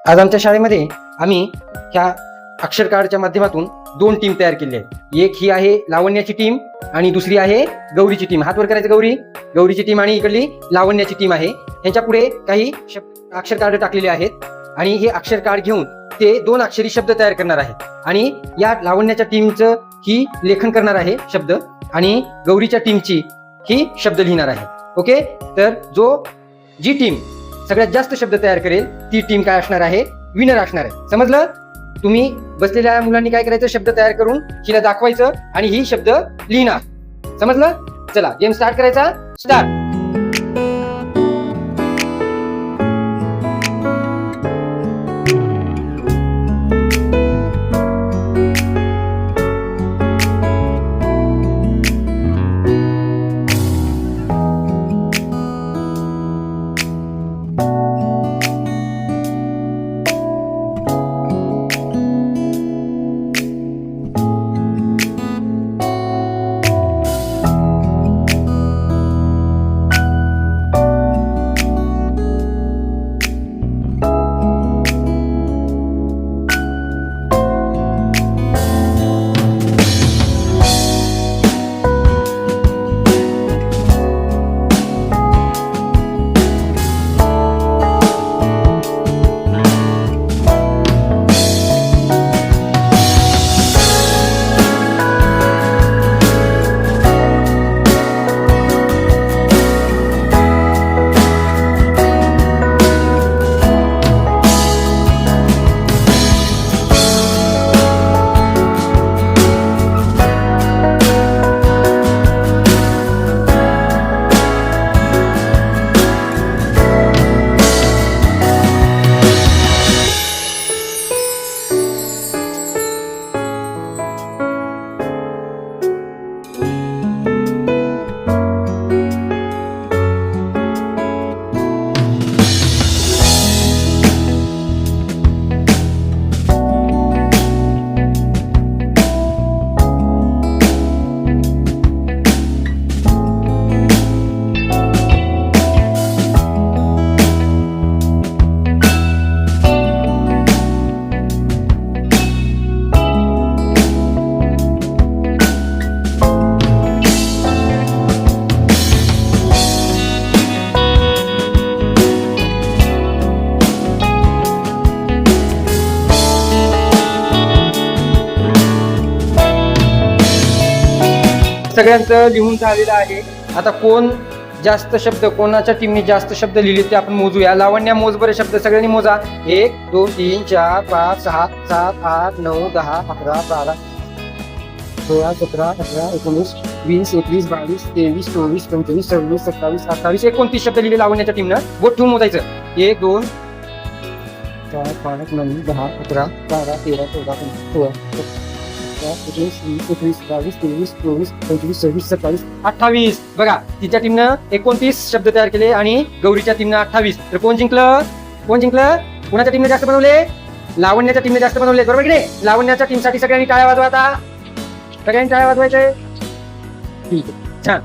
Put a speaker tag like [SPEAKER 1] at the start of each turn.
[SPEAKER 1] आज आमच्या शाळेमध्ये आम्ही ह्या अक्षर कार्डच्या माध्यमातून 2 टीम तयार केली आहे. एक ही आहे लावण्याची टीम आणि दुसरी आहे गौरीची टीम. हात वर करायचं. गौरीची टीम आणि इकडली लावण्याची टीम आहे. यांच्या पुढे काही अक्षर कार्ड टाकलेले आहेत आणि हे अक्षर कार्ड घेऊन ते 2 अक्षरी शब्द तयार करणार आहेत आणि या लावण्याच्या टीमचं ही लेखन करणार आहे शब्द आणि गौरीच्या टीमची ही शब्द लिहिणार आहे. ओके, तर जी टीम सगळ्यात जास्त शब्द तयार करेल ती टीम काय असणार आहे, विनर असणार आहे. समजलं? तुम्ही बसलेल्या मुलांनी काय करायचं, शब्द तयार करून हिला दाखवायचं आणि ही शब्द लिहिणार. समजलं? चला गेम स्टार्ट करायचा. स्टार्ट. सगळ्यांचं लिहून झालेलं आहे. आता कोण जास्त शब्द, कोणाच्या टीमने जास्त शब्द लिहिले ते आपण मोजूया. लावण्या मोज बरे शब्द, सगळ्यांनी मोजा. 1 2 3 4 5 6 7 8 9 10 11 12 16 17 18 19 20 21 22 23 24 25 26 27 28 29 शब्द लिहिले लावण्याच्या टीमनं. बोट ठेवून मोजायचं. 1 2 4 5 9 10 11 12 13 14 15 16 21 22 23 24 25 26 27 28. बघा, तिच्या टीमनं 29 शब्द तयार केले आणि गौरीच्या टीमनं 28. तर कोण जिंकलं? कोणाच्या टीमने जास्त बनवले? लावण्याच्या टीमने जास्त बनवले. बरोबर की नाही? लावण्याच्या टीमसाठी सगळ्यांनी टाळ्या वाजवा. आता सगळ्यांनी टाळ्या वाजवायचे. ठीक आहे.